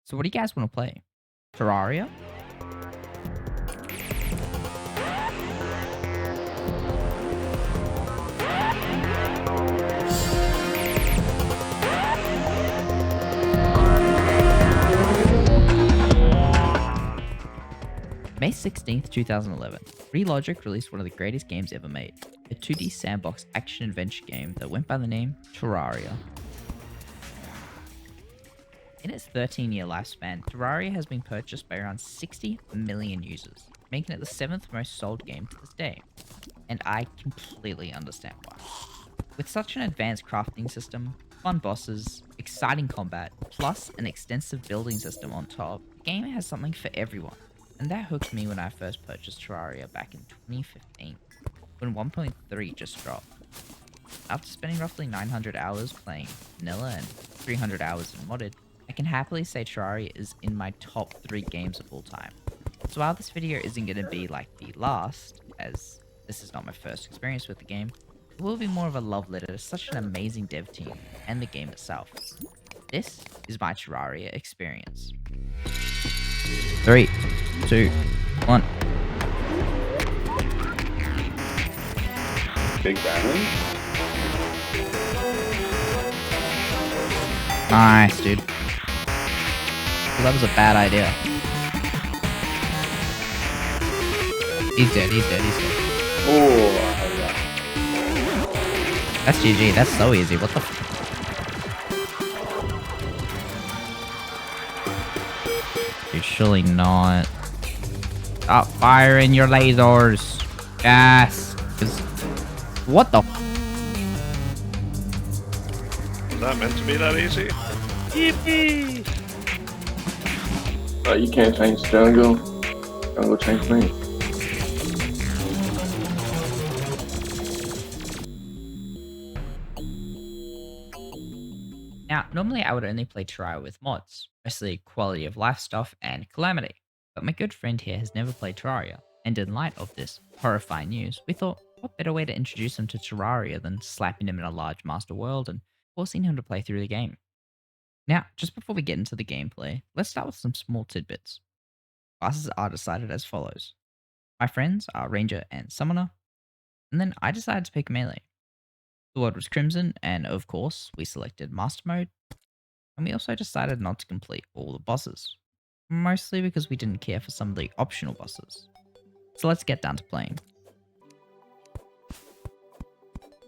So what do you guys want to play? Terraria? May 16th, 2011, Logic released one of the greatest games ever made, a 2D sandbox action-adventure game that went by the name Terraria. In its 13-year lifespan, Terraria has been purchased by around 60 million users, making it the 7th most sold game to this day. And I completely understand why. With such an advanced crafting system, fun bosses, exciting combat, plus an extensive building system on top, the game has something for everyone. And that hooked me when I first purchased Terraria back in 2015, when 1.3 just dropped. After spending roughly 900 hours playing vanilla and 300 hours in modded, I can happily say Terraria is in my top 3 games of all time. So while this video isn't going to be like the last, as this is not my first experience with the game, it will be more of a love letter to such an amazing dev team and the game itself. This is my Terraria experience. 3, 2, 1. Big balance. Nice, dude. Well, that was a bad idea. He's dead, he's dead, he's dead. Oh, That's GG, that's so easy, what the f. Dude, surely not. Stop firing your lasers. Yes. What the f. Was that meant to be that easy? Yippee! you can't change jungle. Jungle change me. Now, normally I would only play Terraria with mods, mostly quality of life stuff and calamity, but my good friend here has never played Terraria, and in light of this horrifying news, we thought, what better way to introduce him to Terraria than slapping him in a large master world and forcing him to play through the game. Now, just before we get into the gameplay, let's start with some small tidbits. Classes are decided as follows. My friends are Ranger and Summoner, and then I decided to pick Melee. The word was Crimson, and of course, we selected Master Mode, and we also decided not to complete all the bosses, mostly because we didn't care for some of the optional bosses. So let's get down to playing.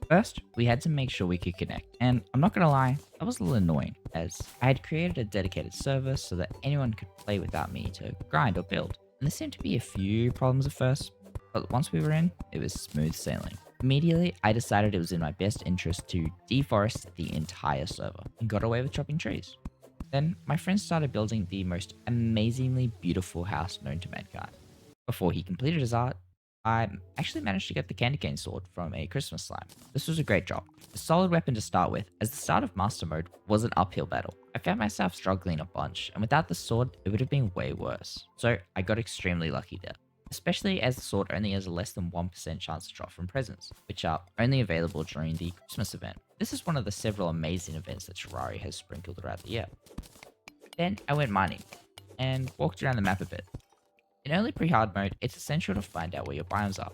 First, we had to make sure we could connect, and I'm not gonna lie, that was a little annoying, as I had created a dedicated server so that anyone could play without me to grind or build, and there seemed to be a few problems at first, but once we were in, it was smooth sailing. Immediately, I decided it was in my best interest to deforest the entire server, and got away with chopping trees. Then, my friend started building the most amazingly beautiful house known to mankind. Before he completed his art, I actually managed to get the candy cane sword from a Christmas slime. This was a great job. A solid weapon to start with, as the start of Master Mode was an uphill battle. I found myself struggling a bunch, and without the sword, it would have been way worse. So I got extremely lucky there. Especially as the sword only has a less than 1% chance to drop from presents, which are only available during the Christmas event. This is one of the several amazing events that Terraria has sprinkled throughout the year. Then I went mining, and walked around the map a bit. In early pre-hard mode, it's essential to find out where your biomes are,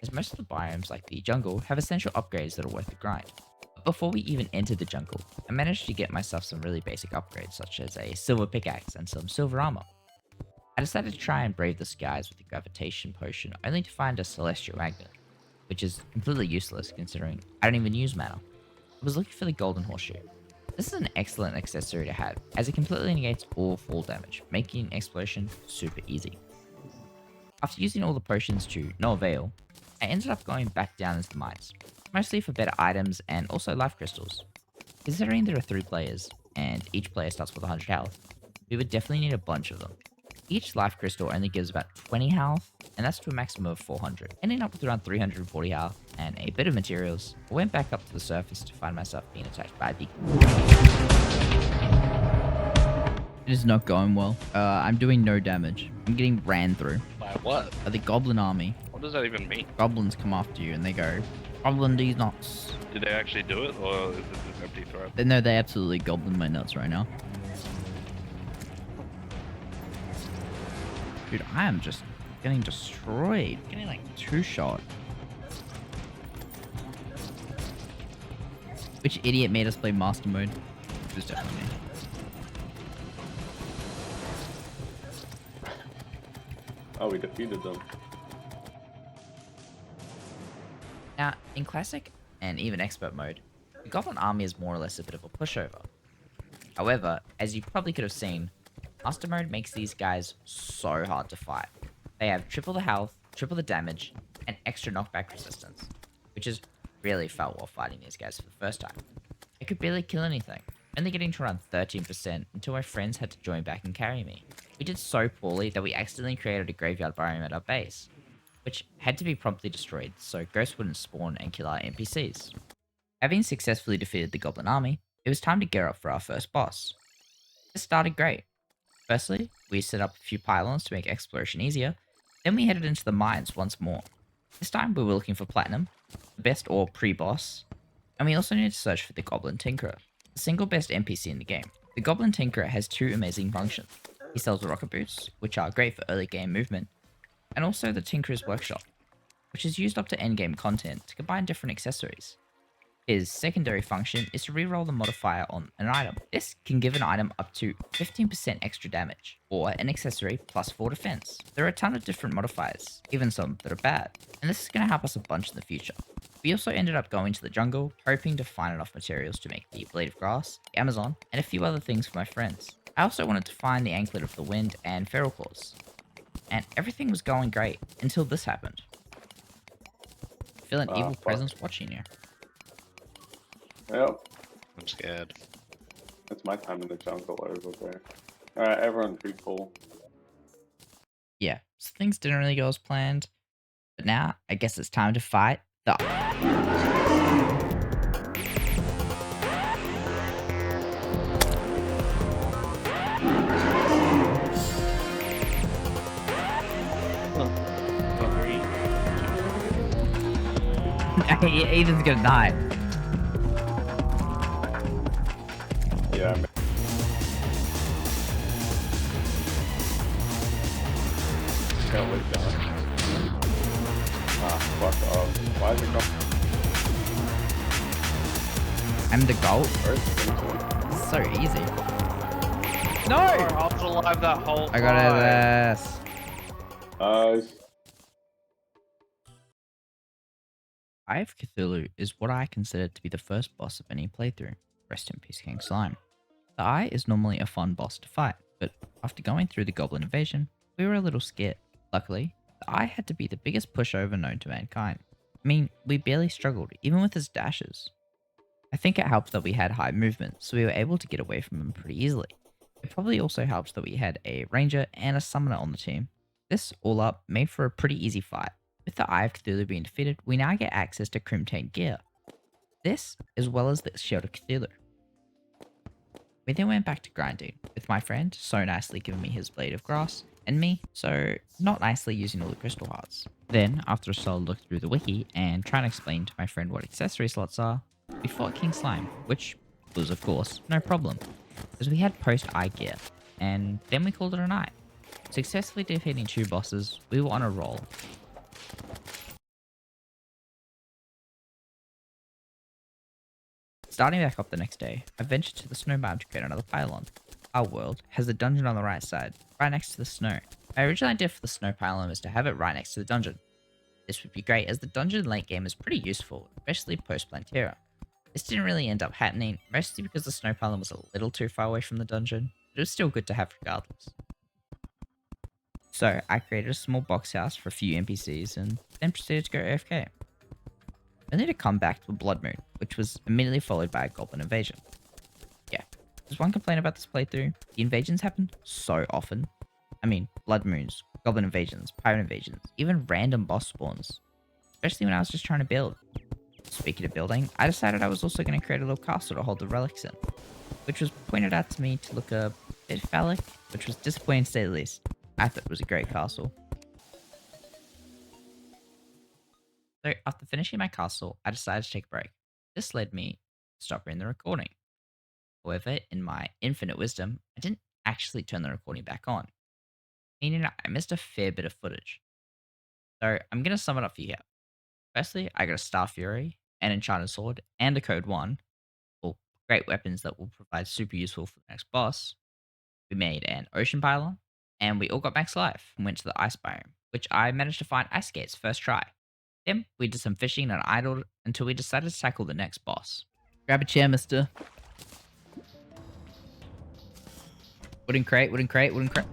as most of the biomes, like the jungle, have essential upgrades that are worth the grind. But before we even entered the jungle, I managed to get myself some really basic upgrades, such as a silver pickaxe and some silver armor. I decided to try and brave the skies with the gravitation potion, only to find a celestial magnet, which is completely useless considering I don't even use mana. I was looking for the golden horseshoe. This is an excellent accessory to have, as it completely negates all fall damage, making exploration super easy. After using all the potions to no avail, I ended up going back down into the mines, mostly for better items and also life crystals. Considering there are 3 players, and each player starts with 100 health, we would definitely need a bunch of them. Each life crystal only gives about 20 health, and that's to a maximum of 400. Ending up with around 340 health and a bit of materials, I went back up to the surface to find myself being attacked by the... It is not going well. I'm doing no damage. I'm getting ran through. By what? By the goblin army. What does that even mean? Goblins come after you and they go, goblin these nuts. Did they actually do it, or is it an empty threat? No, they absolutely goblin my nuts right now. Dude, I am just getting destroyed. Getting like two-shot. Which idiot made us play master mode? It was definitely me. Oh, we defeated them. Now, in classic and even expert mode, the Goblin army is more or less a bit of a pushover. However, as you probably could have seen, master mode makes these guys so hard to fight. They have triple the health, triple the damage, and extra knockback resistance, which is really felt while fighting these guys for the first time. I could barely kill anything, only getting to around 13% until my friends had to join back and carry me. We did so poorly that we accidentally created a graveyard biome at our base, which had to be promptly destroyed so ghosts wouldn't spawn and kill our NPCs. Having successfully defeated the Goblin army, it was time to gear up for our first boss. This started great. Firstly, we set up a few pylons to make exploration easier, then we headed into the mines once more. This time we were looking for platinum, the best ore pre-boss, and we also needed to search for the Goblin Tinkerer, the single best NPC in the game. The Goblin Tinkerer has two amazing functions. He sells rocket boots, which are great for early game movement, and also the Tinkerer's Workshop, which is used up to endgame content to combine different accessories. His secondary function is to reroll the modifier on an item. This can give an item up to 15% extra damage, or an accessory plus 4 defense. There are a ton of different modifiers, even some that are bad, and this is going to help us a bunch in the future. We also ended up going to the jungle, hoping to find enough materials to make the Blade of Grass, the Amazon, and a few other things for my friends. I also wanted to find the Anklet of the Wind and Feral Claws. And everything was going great, until this happened. I feel an evil presence watching you. Yep. I'm scared. It's my time in the jungle over there. Alright, everyone pretty cool. Yeah, so things didn't really go as planned. But now, I guess it's time to fight the... Ethan's gonna die. Yeah, can't wait down. Ah, fuck off. Why is it going I'm the GOAT. first? It's so easy. No! I was alive that whole time. I got this. Eye of Cthulhu is what I consider to be the first boss of any playthrough. Rest in peace, King Slime. The Eye is normally a fun boss to fight, but after going through the Goblin invasion, we were a little scared. Luckily, the Eye had to be the biggest pushover known to mankind. I mean, we barely struggled, even with his dashes. I think it helped that we had high movement, so we were able to get away from him pretty easily. It probably also helped that we had a ranger and a summoner on the team. This, all up, made for a pretty easy fight. With the Eye of Cthulhu being defeated, we now get access to Crimtane gear. This, as well as the Shield of Cthulhu. We then went back to grinding, with my friend so nicely giving me his Blade of Grass, and me so not nicely using all the crystal hearts. Then, after a solid look through the wiki and trying to explain to my friend what accessory slots are, we fought King Slime, which was of course no problem, as we had post-eye gear, and then we called it a night. Successfully defeating 2 bosses, we were on a roll. Starting back up the next day, I ventured to the snow biome to create another pylon. Our world has the dungeon on the right side, right next to the snow. My original idea for the snow pylon was to have it right next to the dungeon. This would be great as the dungeon late game is pretty useful, especially post Plantera. This didn't really end up happening, mostly because the snow pylon was a little too far away from the dungeon, but it was still good to have regardless. So I created a small box house for a few NPCs and then proceeded to go AFK. Only to come back to a blood moon, which was immediately followed by a goblin invasion. Yeah, there's one complaint about this playthrough: the invasions happen so often. I mean, blood moons, goblin invasions, pirate invasions, even random boss spawns. Especially when I was just trying to build. Speaking of building, I decided I was also going to create a little castle to hold the relics in, which was pointed out to me to look a bit phallic, which was disappointing to say the least. I thought it was a great castle. So after finishing my castle, I decided to take a break. This led me to stop the recording. However, in my infinite wisdom, I didn't actually turn the recording back on. meaning I missed a fair bit of footage. So I'm going to sum it up for you here. Firstly, I got a Star Fury, an Enchanted Sword, and a Code 1. All great weapons that will provide super useful for the next boss. We made an Ocean Pylon, and we all got max life and went to the Ice Biome, which I managed to find ice skates first try. Then we did some fishing and idled until we decided to tackle the next boss. Grab a chair, mister. Wooden crate, wooden crate, wooden crate.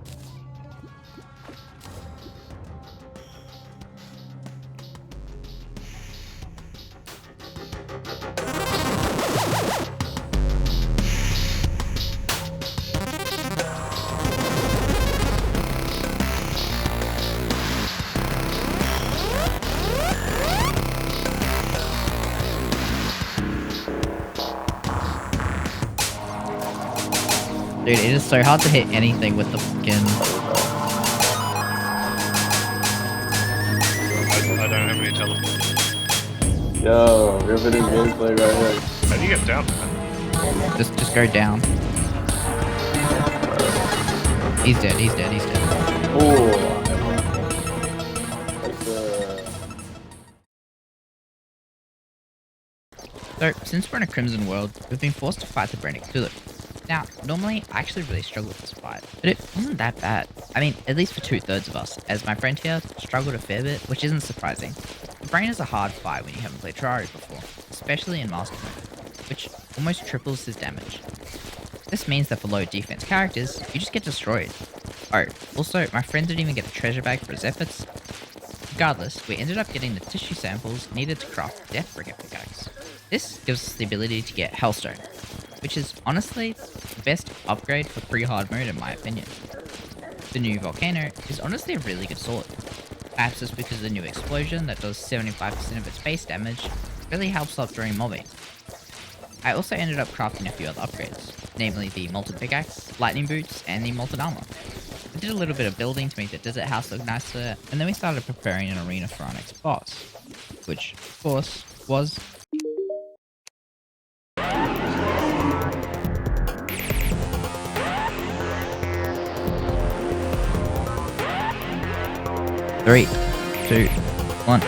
Dude, it is so hard to hit anything with the fucking... I don't have any teleports. Yo, riveting gameplay right here. How do you get down there? Just go down. He's dead, he's dead, he's dead. Oh. So, since we're in a Crimson world, we've been forced to fight the Brannick Tulip. Now, normally, I actually really struggle with this fight, but it wasn't that bad. I mean, at least for 2/3 of us, as my friend here struggled a fair bit, which isn't surprising. The Brain is a hard fight when you haven't played Terraria before, especially in Master Mode, which almost triples his damage. This means that for low defense characters, you just get destroyed. Oh, also, my friend didn't even get a treasure bag for his efforts. Regardless, we ended up getting the tissue samples needed to craft the Death Brigade pickaxe. This gives us the ability to get Hellstone, which is honestly the best upgrade for Pre-Hardmode in my opinion. The new Volcano is honestly a really good sword. Perhaps it's because of the new explosion that does 75% of its base damage really helps up during mobbing. I also ended up crafting a few other upgrades, namely the Molten Pickaxe, Lightning Boots, and the Molten Armor. I did a little bit of building to make the desert house look nicer, and then we started preparing an arena for our next boss, which, of course, was... Three, two, one.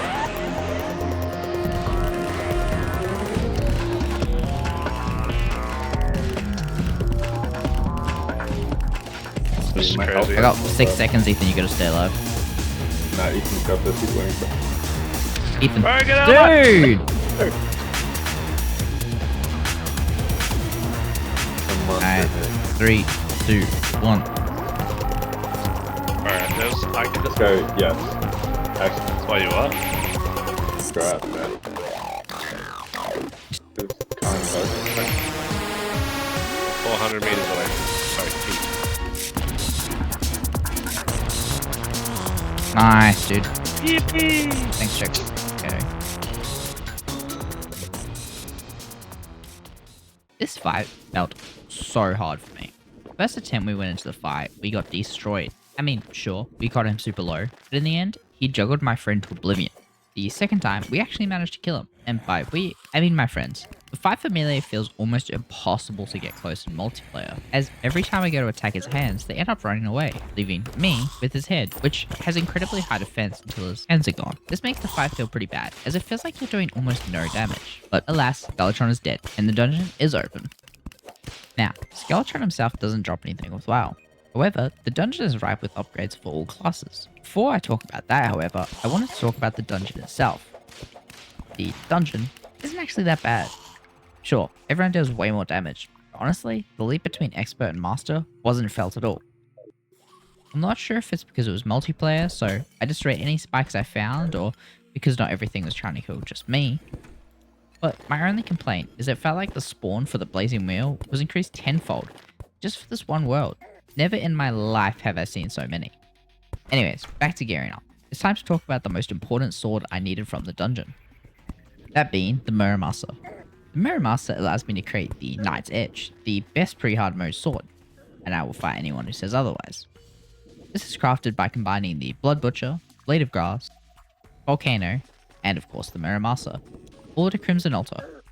This is My crazy. I got 6 seconds, Ethan. You gotta stay alive. Nah, Ethan's got this. He's winning. Ethan. Alright, get out of my- Dude! Alright, 3, 2, 1. Alright, there's... I can Let's go. Yes. Excellent. That's why you are. Congrats, man. This kind of 400 meters away. Sorry, feet. Nice, dude. Yippee! Thanks, Chuck. Okay. This fight felt so hard for me. First attempt we went into the fight, we got destroyed. I mean, sure, we got him super low, but in the end, he juggled my friend to oblivion. The second time, we actually managed to kill him. And by we, I mean my friends. The fight for melee feels almost impossible to get close in multiplayer, as every time I go to attack his hands, they end up running away, leaving me with his head, which has incredibly high defense until his hands are gone. This makes the fight feel pretty bad, as it feels like you're doing almost no damage. But alas, Skeletron is dead, and the dungeon is open. Now, Skeletron himself doesn't drop anything worthwhile. However, the dungeon is ripe with upgrades for all classes. Before I talk about that, however, I wanted to talk about the dungeon itself. The dungeon isn't actually that bad. Sure, everyone does way more damage, but honestly, the leap between expert and master wasn't felt at all. I'm not sure if it's because it was multiplayer, so I destroyed any spikes I found, or because not everything was trying to kill just me. But my only complaint is it felt like the spawn for the Blazing Wheel was increased tenfold, just for this one world. Never in my life have I seen so many. Anyways, back to gearing up. It's time to talk about the most important sword I needed from the dungeon. That being the Mirror Master. The Mirror Master allows me to create the Knight's Edge, the best pre-hard mode sword, and I will fight anyone who says otherwise. This is crafted by combining the Blood Butcher, Blade of Grass, Volcano, and of course the Mirror Master, all at a Crimson Altar.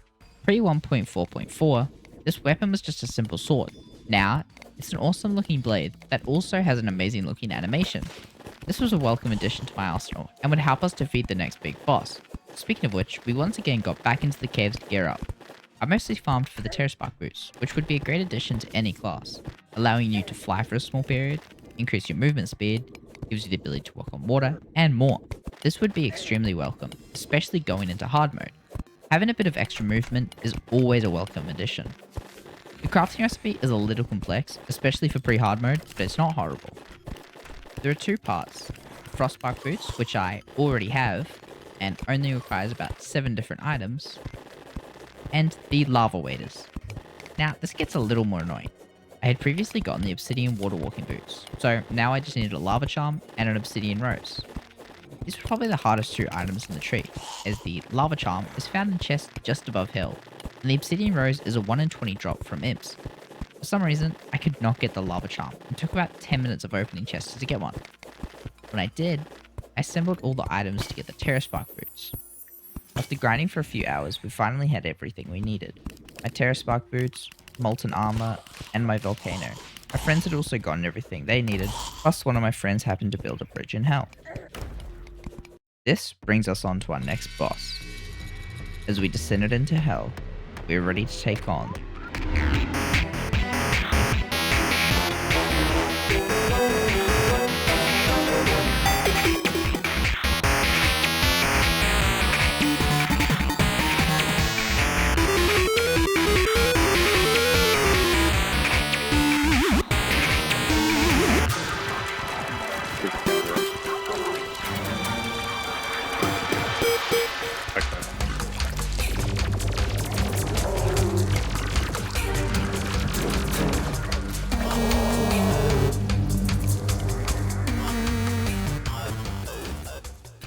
Pre 1.4.4, this weapon was just a simple sword. Now, It's an awesome looking blade that also has an amazing looking animation. This was a welcome addition to my arsenal and would help us defeat the next big boss. Speaking of which, we once again got back into the caves to gear up. I mostly farmed for the Terraspark boots, which would be a great addition to any class, allowing you to fly for a small period, increase your movement speed, gives you the ability to walk on water, and more. This would be extremely welcome, especially going into hard mode. Having a bit of extra movement is always a welcome addition. The crafting recipe is a little complex, especially for pre-hard mode, but it's not horrible. There are two parts: Frostbark boots, which I already have, and only requires about 7 different items, and the lava waders. Now, this gets a little more annoying. I had previously gotten the obsidian water walking boots, so now I just needed a lava charm and an obsidian rose. These were probably the hardest 2 items in the tree, as the lava charm is found in chests just above hill, and the obsidian rose is a 1 in 20 drop from imps. For some reason, I could not get the lava charm, and took about 10 minutes of opening chests to get one. When I did, I assembled all the items to get the Terraspark boots. After grinding for a few hours, we finally had everything we needed. My Terraspark boots, molten armor, and my volcano. My friends had also gotten everything they needed, plus one of my friends happened to build a bridge in hell. This brings us on to our next boss. As we descended into hell, we were ready to take on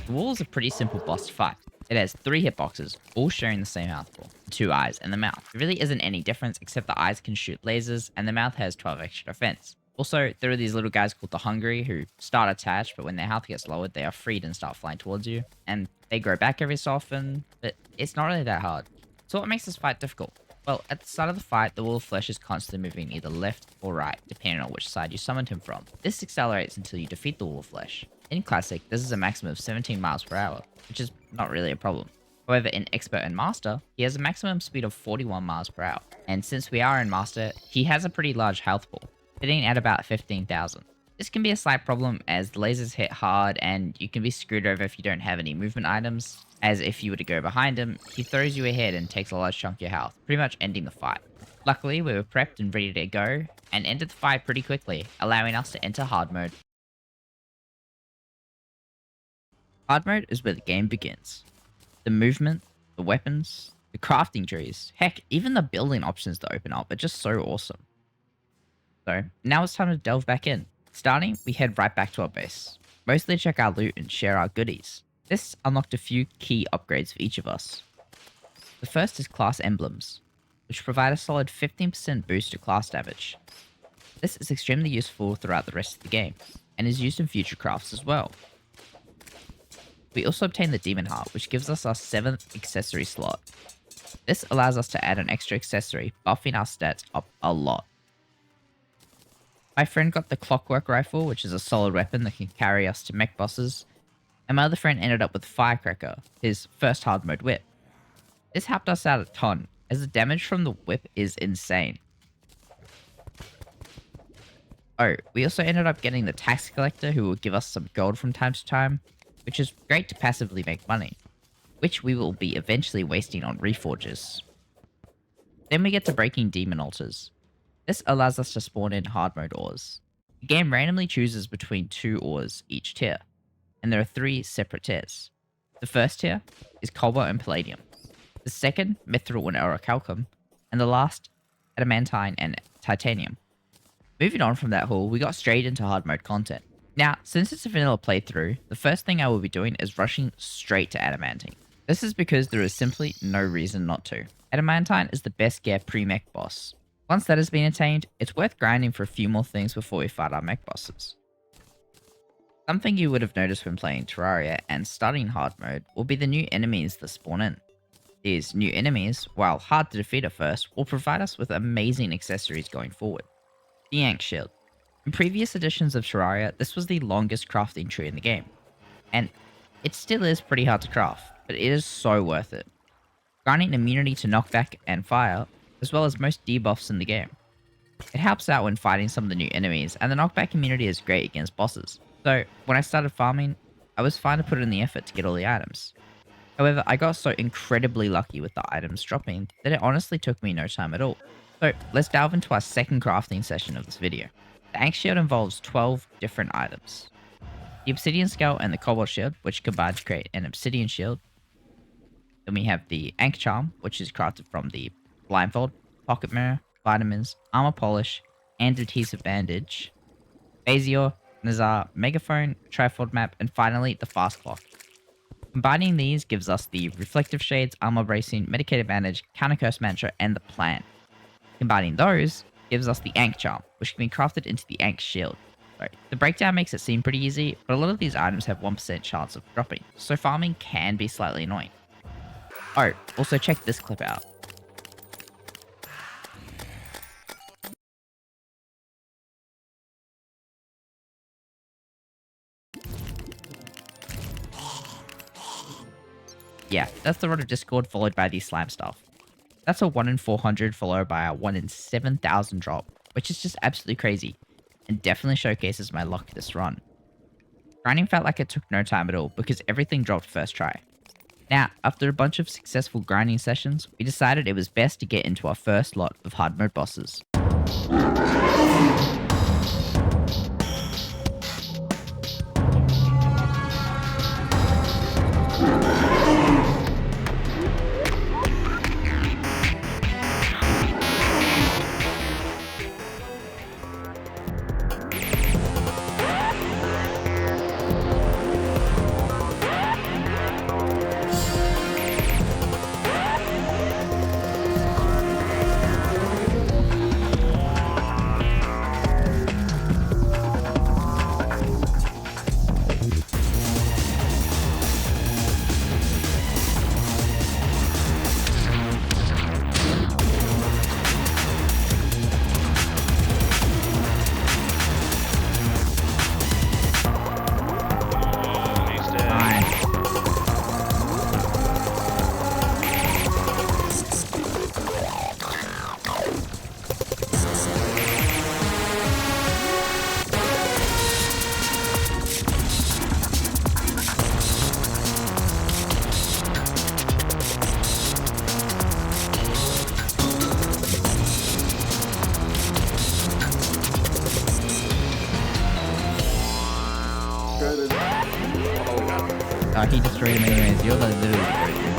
The wall is a pretty simple boss to fight. It has 3 hitboxes, all sharing the same health pool, 2 eyes and the mouth. There really isn't any difference except the eyes can shoot lasers and the mouth has 12 extra defense. Also, there are these little guys called the Hungry who start attached, but when their health gets lowered, they are freed and start flying towards you. And they grow back every so often, but it's not really that hard. So what makes this fight difficult? Well, at the start of the fight, the wall of flesh is constantly moving either left or right, depending on which side you summoned him from. This accelerates until you defeat the wall of flesh. In Classic, this is a maximum of 17 miles per hour, which is not really a problem. However, in Expert and Master, he has a maximum speed of 41 miles per hour. And since we are in Master, he has a pretty large health pool, sitting at about 15,000. This can be a slight problem as the lasers hit hard and you can be screwed over if you don't have any movement items, as if you were to go behind him, he throws you ahead and takes a large chunk of your health, pretty much ending the fight. Luckily, we were prepped and ready to go, and ended the fight pretty quickly, allowing us to enter hard mode. Hard mode is where the game begins. The movement, the weapons, the crafting trees, heck, even the building options that open up are just so awesome. So, now it's time to delve back in. Starting, we head right back to our base, mostly to check our loot and share our goodies. This unlocked a few key upgrades for each of us. The first is class emblems, which provide a solid 15% boost to class damage. This is extremely useful throughout the rest of the game, and is used in future crafts as well. We also obtain the Demon Heart, which gives us our 7th accessory slot. This allows us to add an extra accessory, buffing our stats up a lot. My friend got the Clockwork Rifle, which is a solid weapon that can carry us to mech bosses, and my other friend ended up with Firecracker, his first hard mode whip. This helped us out a ton, as the damage from the whip is insane. Oh, we also ended up getting the Tax Collector, who will give us some gold from time to time, which is great to passively make money, which we will be eventually wasting on reforges. Then we get to breaking demon altars. This allows us to spawn in hard mode ores. The game randomly chooses between 2 ores each tier, and there are 3 separate tiers. The first tier is cobalt and palladium, the second mithril and orichalcum, and the last adamantine and titanium. Moving on from that haul, we got straight into hard mode content. Now, since it's a vanilla playthrough, the first thing I will be doing is rushing straight to adamantine. This is because there is simply no reason not to. Adamantine is the best gear pre-mech boss. Once that has been attained, it's worth grinding for a few more things before we fight our mech bosses. Something you would have noticed when playing Terraria and starting hard mode will be the new enemies that spawn in. These new enemies, while hard to defeat at first, will provide us with amazing accessories going forward. The Ant Shield. In previous editions of Terraria, this was the longest crafting tree in the game, and it still is pretty hard to craft, but it is so worth it. Granting immunity to knockback and fire, as well as most debuffs in the game. It helps out when fighting some of the new enemies, and the knockback immunity is great against bosses. So, when I started farming, I was fine to put in the effort to get all the items. However, I got so incredibly lucky with the items dropping that it honestly took me no time at all. So, let's delve into our second crafting session of this video. The Ankh Shield involves 12 different items. The Obsidian Skull and the Cobalt Shield, which combine to create an Obsidian Shield. Then we have the Ankh Charm, which is crafted from the Blindfold, Pocket Mirror, Vitamins, Armor Polish, and Adhesive Bandage. Phasior, Nazar, Megaphone, Trifold Map, and finally the Fast Clock. Combining these gives us the Reflective Shades, Armor Bracing, Medicated Bandage, Counter Curse Mantra, and the Plan. Combining those gives us the Ankh Charm, which can be crafted into the Ankh Shield. The breakdown makes it seem pretty easy, but a lot of these items have 1% chance of dropping, so farming can be slightly annoying. Oh, also check this clip out. Yeah, that's the Rod of Discord followed by the Slime Stuff. That's a 1 in 400 followed by a 1 in 7,000 drop, which is just absolutely crazy, and definitely showcases my luck this run. Grinding felt like it took no time at all because everything dropped first try. Now, after a bunch of successful grinding sessions, we decided it was best to get into our first lot of hard mode bosses. He destroyed him anyways. You're literally the go-to.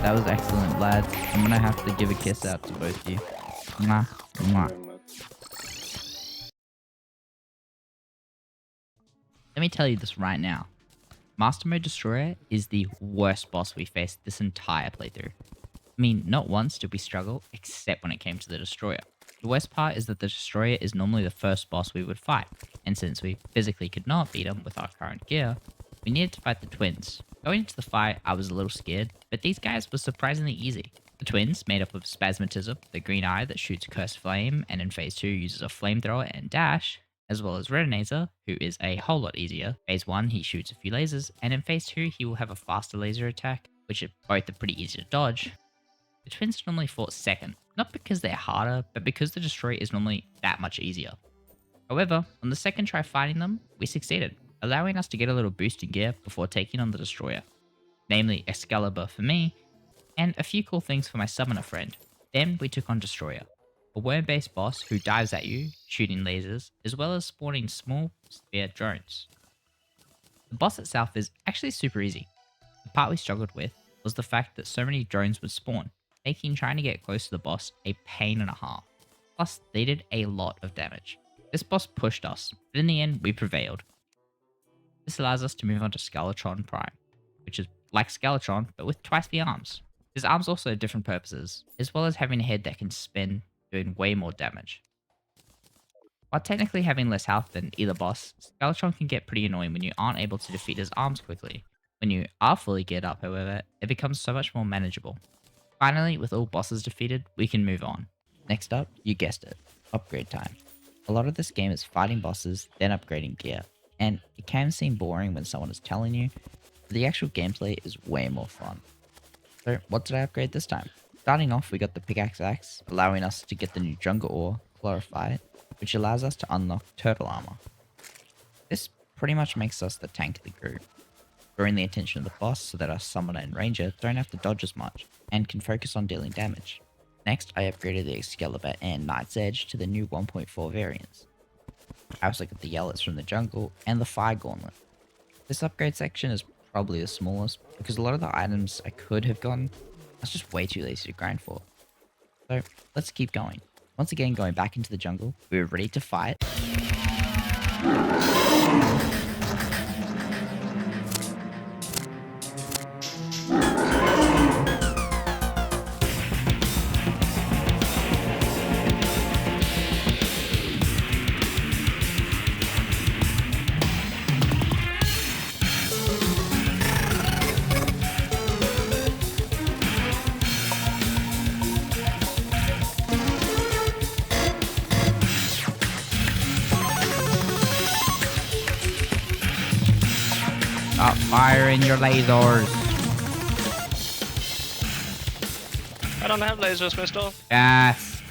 That was excellent, lads. I'm gonna have to give a kiss out to both of you. Mwah, mwah. Let me tell you this right now. Master Mode Destroyer is the worst boss we faced this entire playthrough. I mean, not once did we struggle, except when it came to the Destroyer. The worst part is that the Destroyer is normally the first boss we would fight, and since we physically could not beat him with our current gear, we needed to fight the twins. Going into the fight, I was a little scared, but these guys were surprisingly easy. The twins, made up of Spasmatism, the green eye that shoots Cursed Flame and in Phase 2 uses a flamethrower and dash, as well as Retinator, who is a whole lot easier. Phase 1 he shoots a few lasers, and in Phase 2 he will have a faster laser attack, which are both pretty easy to dodge. The twins normally fought second, not because they're harder, but because the Destroyer is normally that much easier. However, on the second try fighting them, we succeeded, allowing us to get a little boost in gear before taking on the Destroyer. Namely Excalibur for me, and a few cool things for my summoner friend. Then we took on Destroyer, a worm-based boss who dives at you, shooting lasers, as well as spawning small spear drones. The boss itself is actually super easy. The part we struggled with was the fact that so many drones would spawn, making trying to get close to the boss a pain and a half. Plus, they did a lot of damage. This boss pushed us, but in the end, we prevailed. This allows us to move on to Skeletron Prime, which is like Skeletron, but with twice the arms. His arms also have different purposes, as well as having a head that can spin, doing way more damage. While technically having less health than either boss, Skeletron can get pretty annoying when you aren't able to defeat his arms quickly. When you are fully geared up, however, it becomes so much more manageable. Finally, with all bosses defeated, we can move on. Next up, you guessed it, upgrade time. A lot of this game is fighting bosses, then upgrading gear, and it can seem boring when someone is telling you, but the actual gameplay is way more fun. So what did I upgrade this time? Starting off, we got the pickaxe axe, allowing us to get the new jungle ore, Glorify it, which allows us to unlock turtle armor. This pretty much makes us the tank of the group, drawing the attention of the boss so that our summoner and ranger don't have to dodge as much, and can focus on dealing damage. Next, I upgraded the Excalibur and Knight's Edge to the new 1.4 variants. I also got the Yellows from the jungle and the Fire Gauntlet. This upgrade section is probably the smallest because a lot of the items I could have gotten, I was just way too lazy to grind for. So let's keep going. Once again, going back into the jungle, we were ready to fight. Stop firing your lasers. I don't have lasers, mister. Yes.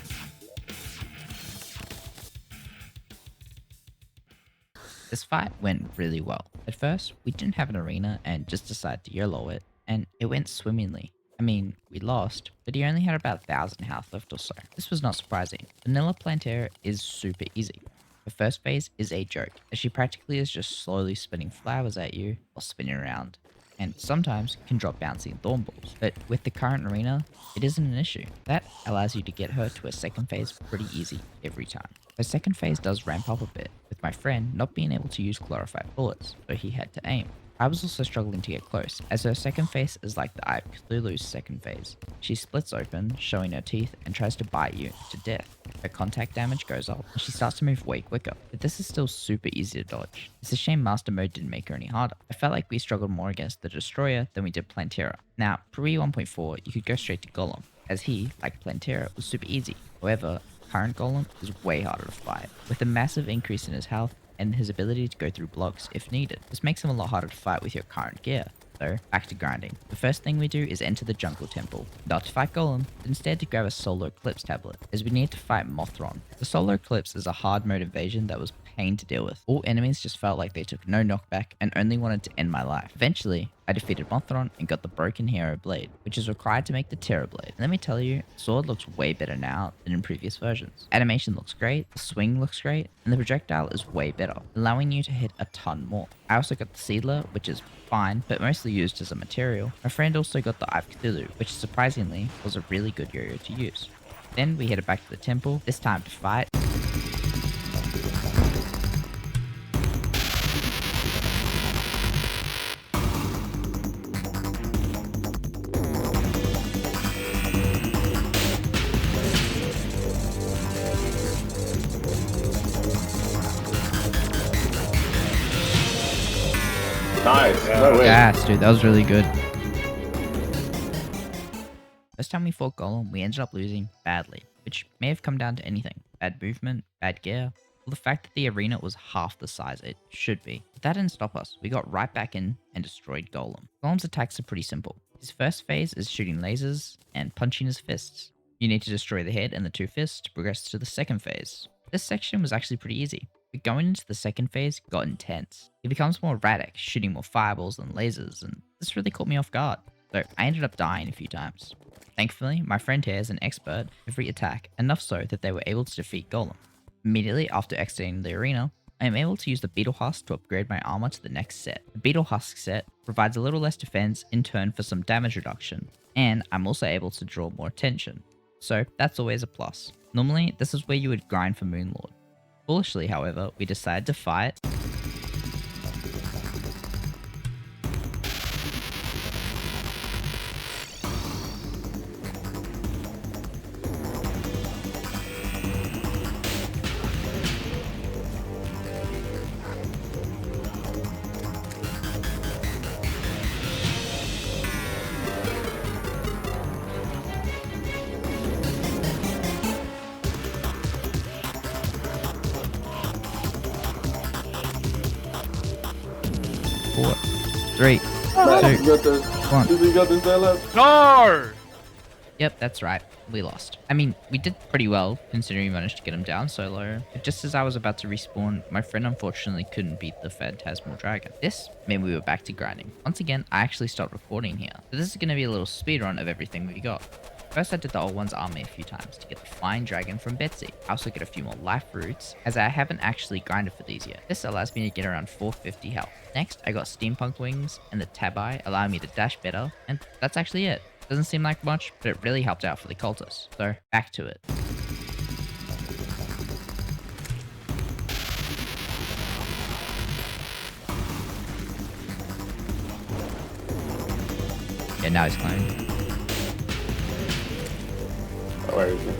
This fight went really well. At first, we didn't have an arena and just decided to YOLO it, and it went swimmingly. I mean, we lost, but he only had about 1,000 health left or so. This was not surprising. Vanilla Plantera is super easy. The first phase is a joke, as she practically is just slowly spinning flowers at you while spinning around, and sometimes can drop bouncing thorn balls. But with the current arena, it isn't an issue. That allows you to get her to a second phase pretty easy every time. The second phase does ramp up a bit, with my friend not being able to use glorified bullets, so he had to aim. I was also struggling to get close, as her second phase is like the Eye of Cthulhu's second phase. She splits open, showing her teeth, and tries to bite you to death. Her contact damage goes up, and she starts to move way quicker, but this is still super easy to dodge. It's a shame Master Mode didn't make her any harder. I felt like we struggled more against the Destroyer than we did Plantera. Now, pre 1.4, you could go straight to Golem, as he, like Plantera, was super easy. However, current Golem is way harder to fight, with a massive increase in his health and his ability to go through blocks if needed. This makes him a lot harder to fight with your current gear. So, back to grinding. The first thing we do is enter the jungle temple, not to fight Golem, but instead to grab a Solar Eclipse tablet, as we need to fight Mothron. The Solar Eclipse is a hard mode invasion that was pain to deal with. All enemies just felt like they took no knockback and only wanted to end my life. Eventually, I defeated Mothron and got the Broken Hero Blade, which is required to make the Terror Blade. And let me tell you, the sword looks way better now than in previous versions. Animation looks great, the swing looks great, and the projectile is way better, allowing you to hit a ton more. I also got the Seedler, which is fine, but mostly used as a material. My friend also got the Eye of Cthulhu, which surprisingly was a really good yo-yo to use. Then we headed back to the temple, this time to fight. Nice. No way. Yes, dude, that was really good. First time we fought Golem, we ended up losing badly, which may have come down to anything. Bad movement, bad gear, or the fact that the arena was half the size it should be. But that didn't stop us. We got right back in and destroyed Golem. Golem's attacks are pretty simple. His first phase is shooting lasers and punching his fists. You need to destroy the head and the two fists to progress to the second phase. This section was actually pretty easy. But going into the second phase got intense. He becomes more erratic, shooting more fireballs than lasers, and this really caught me off guard. So I ended up dying a few times. Thankfully, my friend here is an expert at every attack, enough so that they were able to defeat Golem. Immediately after exiting the arena, I am able to use the Beetle Husk to upgrade my armor to the next set. The Beetle Husk set provides a little less defense in turn for some damage reduction, and I'm also able to draw more attention. So that's always a plus. Normally, this is where you would grind for Moonlord. Foolishly, however, we decided to fight four, three, Matt, you got this. one. You got this, LF. No! Yep, that's right. We lost. I mean, we did pretty well, considering we managed to get him down so low. But just as I was about to respawn, my friend unfortunately couldn't beat the Phantasmal Dragon. This meant we were back to grinding. Once again, I actually stopped recording here. So this is going to be a little speedrun of everything we got. First, I did the old one's army a few times to get the Flying Dragon from Betsy. I also get a few more life roots, as I haven't actually grinded for these yet. This allows me to get around 450 health. Next, I got Steampunk Wings and the Tabai, allowing me to dash better, and that's actually it. Doesn't seem like much, but it really helped out for the cultists. So, back to it. Yeah, now he's climbing. Where is he?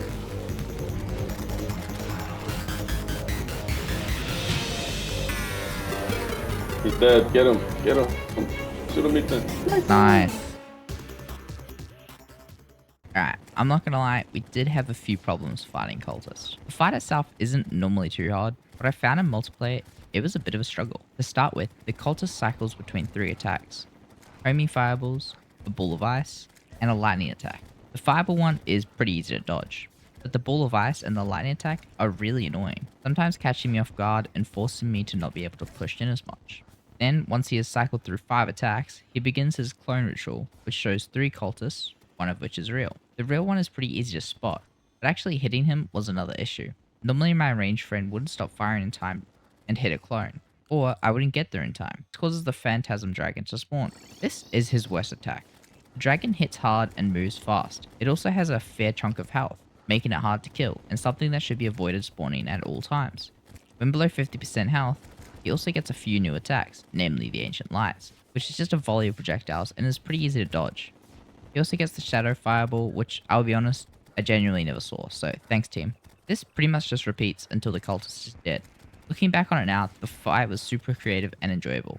He's dead. Get him. Get him. Shoot him, Ethan. Nice. Alright, I'm not gonna lie, we did have a few problems fighting cultists. The fight itself isn't normally too hard, but I found in multiplayer, it was a bit of a struggle. To start with, the cultist cycles between 3 attacks. Homing fireballs, a ball of ice, and a lightning attack. The fireball one is pretty easy to dodge, but the ball of ice and the lightning attack are really annoying, sometimes catching me off guard and forcing me to not be able to push in as much. Then, once he has cycled through 5 attacks, he begins his clone ritual, which shows 3 cultists, one of which is real. The real one is pretty easy to spot, but actually hitting him was another issue. Normally my ranged friend wouldn't stop firing in time and hit a clone, or I wouldn't get there in time. This causes the Phantasm Dragon to spawn. This is his worst attack. The dragon hits hard and moves fast. It also has a fair chunk of health, making it hard to kill, and something that should be avoided spawning at all times. When below 50% health, he also gets a few new attacks, namely the Ancient Lights, which is just a volley of projectiles and is pretty easy to dodge. He also gets the Shadow Fireball, which, I'll be honest, I genuinely never saw, so thanks team. This pretty much just repeats until the cultist is dead. Looking back on it now, the fight was super creative and enjoyable.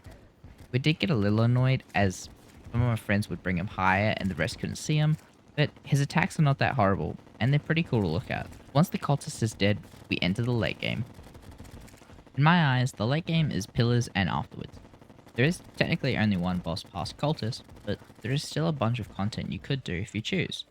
We did get a little annoyed as some of my friends would bring him higher and the rest couldn't see him, but his attacks are not that horrible, and they're pretty cool to look at. Once the cultist is dead, we enter the late game. In my eyes, the late game is pillars and afterwards. There is technically only one boss past cultist, but there is still a bunch of content you could do if you choose.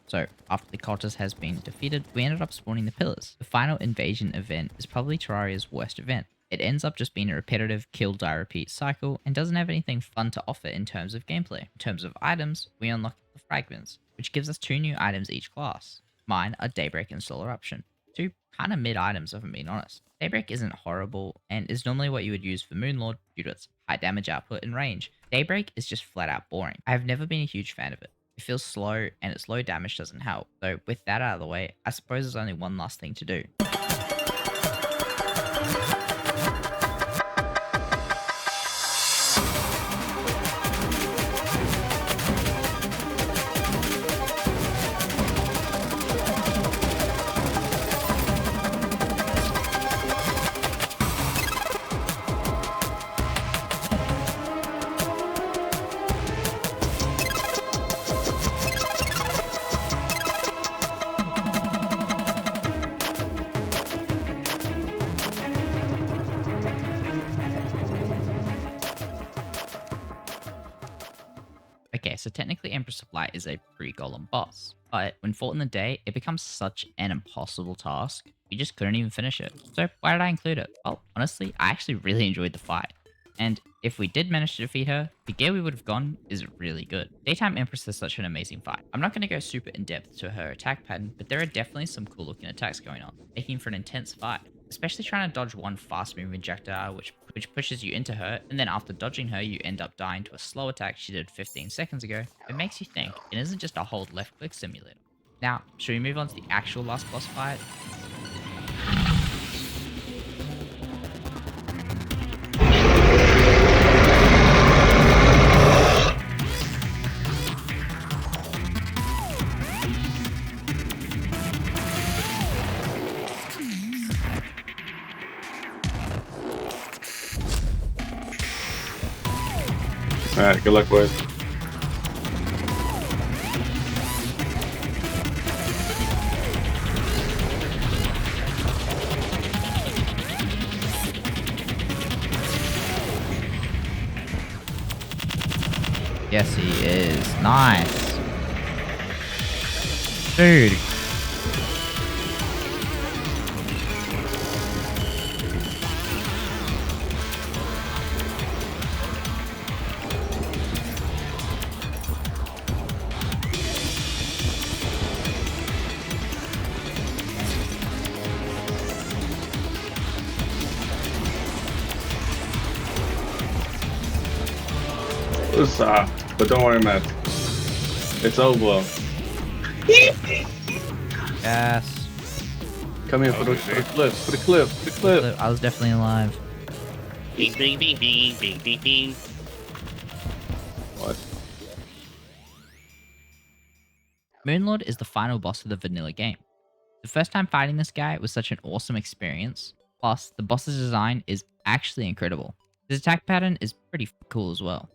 So, after the cultist has been defeated, we ended up spawning the pillars. The final invasion event is probably Terraria's worst event. It ends up just being a repetitive kill die repeat cycle and doesn't have anything fun to offer in terms of gameplay. In terms of items, we unlock the fragments, which gives us 2 new items each class. Mine are Daybreak and Soul Eruption. 2 kinda mid items if I'm being honest. Daybreak isn't horrible and is normally what you would use for Moonlord due to its high damage output and range. Daybreak is just flat out boring. I have never been a huge fan of it. It feels slow and its low damage doesn't help. So with that out of the way, I suppose there's only one last thing to do. Okay, so technically Empress of Light is a pre-golem boss, but when fought in the day, it becomes such an impossible task, you just couldn't even finish it. So why did I include it? Well, honestly, I actually really enjoyed the fight. And if we did manage to defeat her, the gear we would have gotten is really good. Daytime Empress is such an amazing fight. I'm not going to go super in depth to her attack pattern, but there are definitely some cool looking attacks going on, making for an intense fight. especially trying to dodge one fast-moving projectile which pushes you into her, and then after dodging her, you end up dying to a slow attack she did 15 seconds ago. It makes you think it isn't just a hold left-click simulator. Now, should we move on to the actual last boss fight? Alright, good luck, boys. Yes, he is. Nice. Dude. But don't worry, Matt. It's over. Yes. Come here for the clip, for the clip, for the clip. I was definitely alive. Bing, bing, bing, bing, bing, bing, bing. What? Moonlord is the final boss of the vanilla game. The first time fighting this guy was such an awesome experience. Plus, the boss's design is actually incredible. His attack pattern is pretty cool as well.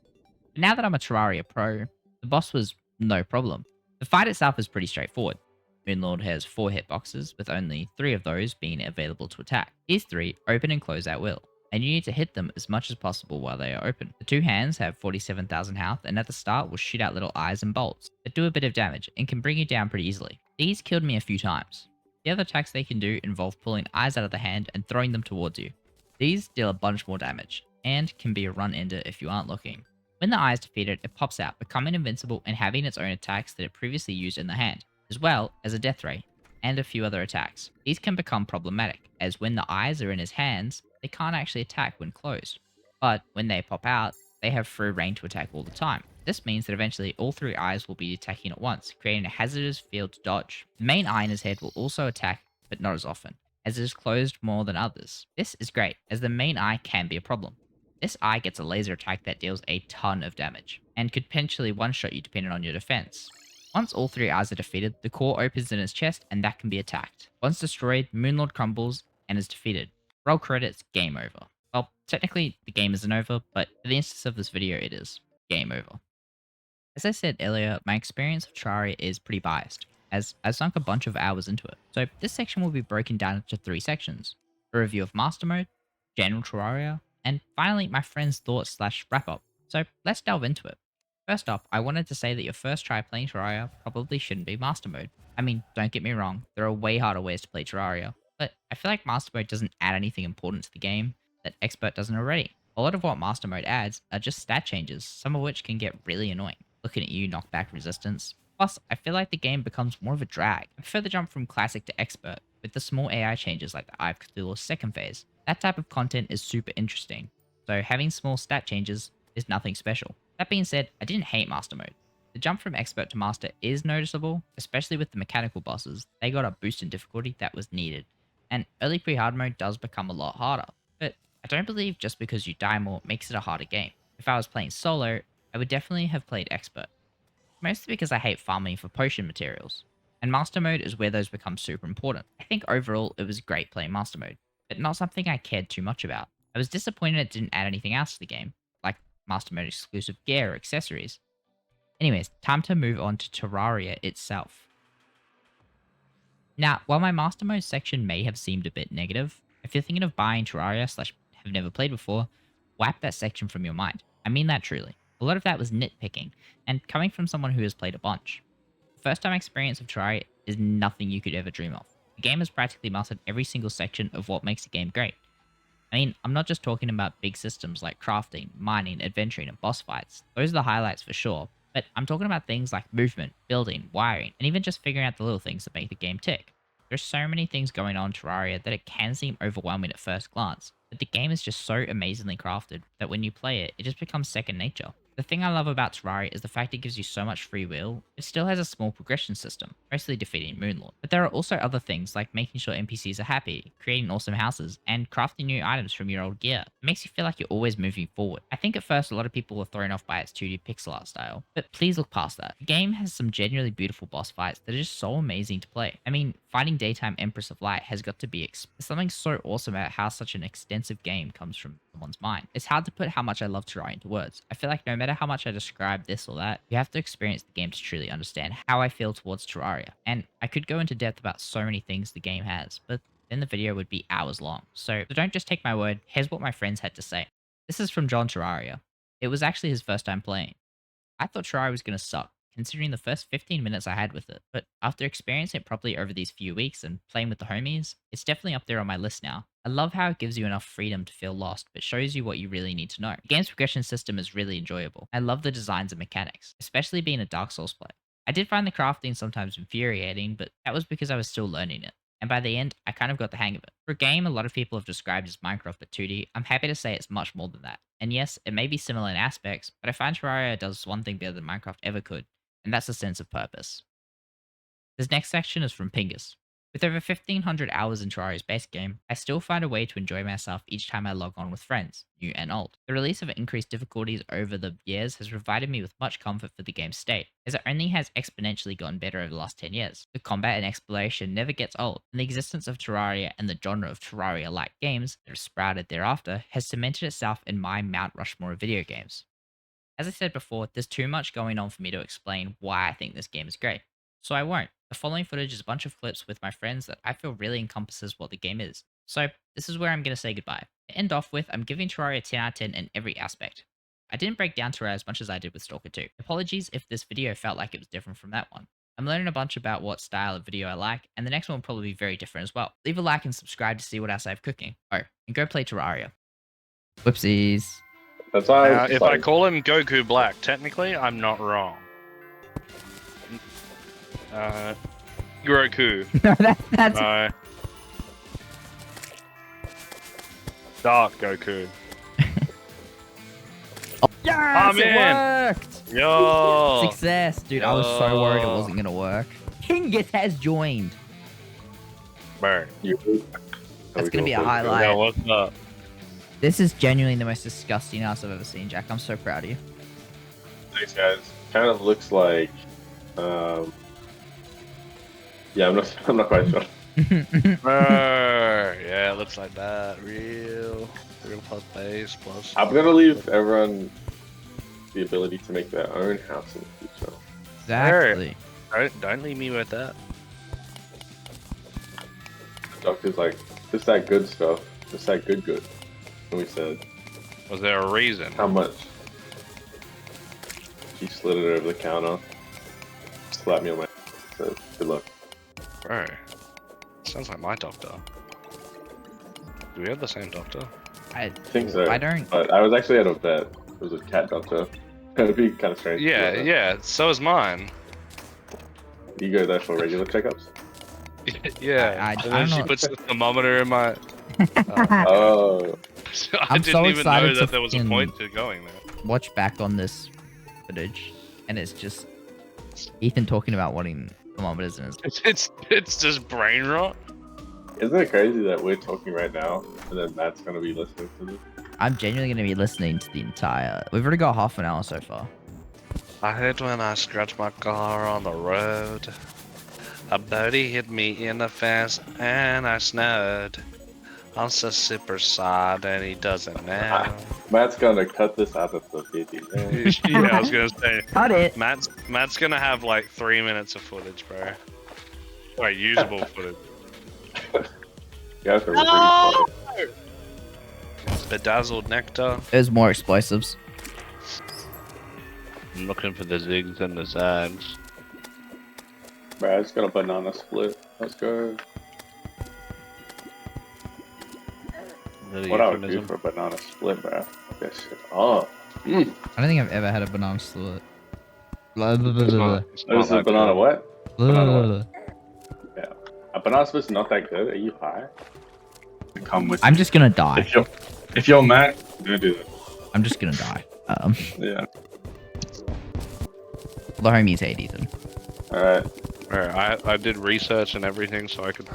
But now that I'm a Terraria pro, the boss was no problem. The fight itself is pretty straightforward. Moonlord has 4 hitboxes, with only 3 of those being available to attack. These 3 open and close at will, and you need to hit them as much as possible while they are open. The 2 hands have 47,000 health, and at the start will shoot out little eyes and bolts that do a bit of damage and can bring you down pretty easily. These killed me a few times. The other attacks they can do involve pulling eyes out of the hand and throwing them towards you. These deal a bunch more damage, and can be a run ender if you aren't looking. When the eye is defeated, it pops out, becoming invincible and having its own attacks that it previously used in the hand, as well as a death ray, and a few other attacks. These can become problematic, as when the eyes are in his hands, they can't actually attack when closed. But when they pop out, they have free reign to attack all the time. This means that eventually all 3 eyes will be attacking at once, creating a hazardous field to dodge. The main eye in his head will also attack, but not as often, as it is closed more than others. This is great, as the main eye can be a problem. This eye gets a laser attack that deals a ton of damage, and could potentially one-shot you depending on your defense. Once all 3 eyes are defeated, the core opens in his chest and that can be attacked. Once destroyed, Moonlord crumbles and is defeated. Roll credits, game over. Well, technically the game isn't over, but for the instance of this video it is. Game over. As I said earlier, my experience of Terraria is pretty biased, as I sunk a bunch of hours into it. So this section will be broken down into 3 sections. A review of Master Mode, General Terraria, and finally my friend's thoughts / wrap up. So let's delve into it. First up, I wanted to say that your first try playing Terraria probably shouldn't be Master Mode. I mean, don't get me wrong, there are way harder ways to play Terraria, but I feel like Master Mode doesn't add anything important to the game that Expert doesn't already. A lot of what Master Mode adds are just stat changes, some of which can get really annoying. Looking at you, knockback resistance. Plus, I feel like the game becomes more of a drag. I prefer the jump from Classic to Expert, with the small AI changes like the Eye of Cthulhu's second phase. That type of content is super interesting, so having small stat changes is nothing special. That being said, I didn't hate Master Mode. The jump from Expert to Master is noticeable, especially with the mechanical bosses. They got a boost in difficulty that was needed, and early pre-hard mode does become a lot harder, but I don't believe just because you die more makes it a harder game. If I was playing solo, I would definitely have played Expert, mostly because I hate farming for potion materials, and Master Mode is where those become super important. I think overall it was great playing Master Mode, but not something I cared too much about. I was disappointed it didn't add anything else to the game, like Master Mode exclusive gear or accessories. Anyways, time to move on to Terraria itself. Now, while my Master Mode section may have seemed a bit negative, if you're thinking of buying Terraria / have never played before, wipe that section from your mind. I mean that truly. A lot of that was nitpicking, and coming from someone who has played a bunch. The first time experience of Terraria is nothing you could ever dream of. The game has practically mastered every single section of what makes a game great. I mean, I'm not just talking about big systems like crafting, mining, adventuring, and boss fights. Those are the highlights for sure, but I'm talking about things like movement, building, wiring, and even just figuring out the little things that make the game tick. There's so many things going on in Terraria that it can seem overwhelming at first glance, but the game is just so amazingly crafted that when you play it, it just becomes second nature. The thing I love about Terraria is the fact it gives you so much free will. It still has a small progression system, mostly defeating Moonlord. But there are also other things like making sure NPCs are happy, creating awesome houses, and crafting new items from your old gear. It makes you feel like you're always moving forward. I think at first a lot of people were thrown off by its 2D pixel art style, but please look past that. The game has some genuinely beautiful boss fights that are just so amazing to play. I mean, fighting Daytime Empress of Light has got to be something so awesome about how such an extensive game comes from someone's mind. It's hard to put how much I love Terraria into words. I feel like no matter how much I describe this or that, you have to experience the game to truly understand how I feel towards Terraria. And I could go into depth about so many things the game has, but then the video would be hours long. So don't just take my word, here's what my friends had to say. This is from John Terraria. It was actually his first time playing. I thought Terraria was going to suck, considering the first 15 minutes I had with it, but after experiencing it properly over these few weeks and playing with the homies, it's definitely up there on my list now. I love how it gives you enough freedom to feel lost, but shows you what you really need to know. The game's progression system is really enjoyable. I love the designs and mechanics, especially being a Dark Souls player. I did find the crafting sometimes infuriating, but that was because I was still learning it. And by the end, I kind of got the hang of it. For a game a lot of people have described as Minecraft but 2D, I'm happy to say it's much more than that. And yes, it may be similar in aspects, but I find Terraria does one thing better than Minecraft ever could, and that's a sense of purpose. This next section is from Pingus. With over 1500 hours in Terraria's base game, I still find a way to enjoy myself each time I log on with friends, new and old. The release of increased difficulties over the years has provided me with much comfort for the game's state, as it only has exponentially gotten better over the last 10 years. The combat and exploration never gets old, and the existence of Terraria and the genre of Terraria-like games that have sprouted thereafter has cemented itself in my Mount Rushmore of video games. As I said before, there's too much going on for me to explain why I think this game is great, so I won't. The following footage is a bunch of clips with my friends that I feel really encompasses what the game is. So this is where I'm going to say goodbye. To end off with, I'm giving Terraria 10 out of 10 in every aspect. I didn't break down Terraria as much as I did with Stalker 2. Apologies if this video felt like it was different from that one. I'm learning a bunch about what style of video I like, and the next one will probably be very different as well. Leave a like and subscribe to see what else I have cooking. Oh, and go play Terraria. Whoopsies. That's why. Now, if I call him Goku Black, technically, I'm not wrong. Goku. No, that's... No. Dark Goku. Yes, I'm it in. worked! Yo! Success! Dude, I was so worried it wasn't going to work. Pingus has joined. Burn. That's going to be a highlight. Yo, what's up? This is genuinely the most disgusting ass I've ever seen, Jack. I'm so proud of you. Thanks, guys. Kind of looks like. Yeah, I'm not quite sure. Yeah, it looks like that. Real plus base plus. I'm gonna leave everyone the ability to make their own house in the future. Exactly. Don't leave me with that. The doctor's like, just that good stuff. Just that good. And we said, Was there a reason? how much? She slid it over the counter, slapped me on my said, good luck. Bro, sounds like my doctor. Do we have the same doctor? I think so. I don't. But I was actually at a vet. It was a cat doctor. It'd be kind of strange. Yeah, so is mine. You go there for regular checkups? Yeah, I and don't then she know. puts the thermometer in my... Oh. I I'm didn't so even excited know to that there was a fucking point to going there. Watch back on this footage, and it's just Ethan talking about wanting thermometers in his. It's just brain rot. Isn't it crazy that we're talking right now and then Matt's gonna be listening to this? I'm genuinely going to be listening to the entire. We've already got half an hour so far. I hate when I scratch my car on the road. A birdie hit me in the face and I snowed. I'm so super sad and he doesn't know. Matt's gonna cut this out of the video. Yeah, I was gonna say. Cut it. Matt's gonna have like 3 minutes of footage, bro. Like usable footage. You guys are pretty funny. Bedazzled nectar. There's more explosives. I'm looking for the zigs and the zags. Bro, I just got a banana split. Let's go. What I would do for a banana split, bro. Fuck that shit. Oh. I don't think I've ever had a banana split. Blah, blah, blah, blah, This is a banana what? blah. Yeah. I banana split's not that good. Are you high? Come with I'm me. just gonna die. If you're Mac, do that. I'm just gonna die. Yeah. The homies hate Ethan. Alright. Alright, I did research and everything so I could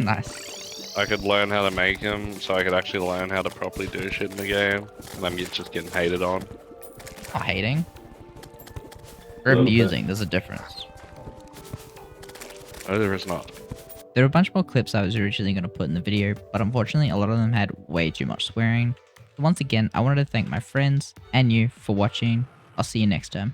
Nice. learn how to make them, so I could actually learn how to properly do shit in the game. And I'm just getting hated on. Not hating. Or Little bit. abusing. There's a difference. No, there is not. There were a bunch more clips I was originally going to put in the video, but unfortunately a lot of them had way too much swearing. So once again, I wanted to thank my friends and you for watching. I'll see you next time.